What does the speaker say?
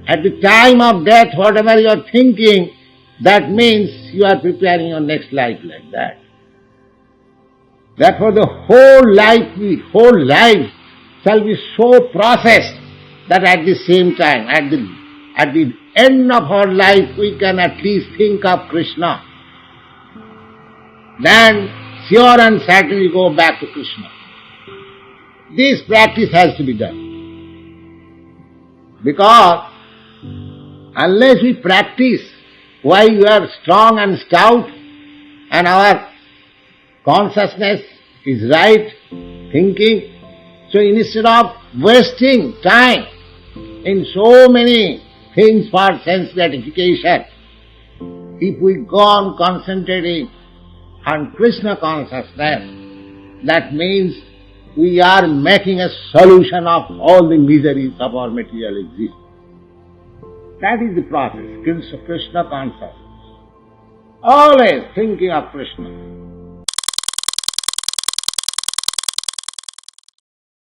At the time of death, whatever you are thinking, that means you are preparing your next life like that. Therefore the whole life shall be so processed that at the same time, at the end of our life, we can at least think of Krishna. Then sure and certain we go back to Krishna. This practice has to be done. Because unless we practice while we are strong and stout and our consciousness is right, thinking, so instead of wasting time in so many things for sense gratification, if we go on concentrating on Krishna consciousness, that means we are making a solution of all the miseries of our material existence. That is the process, Krishna consciousness. Always thinking of Krishna.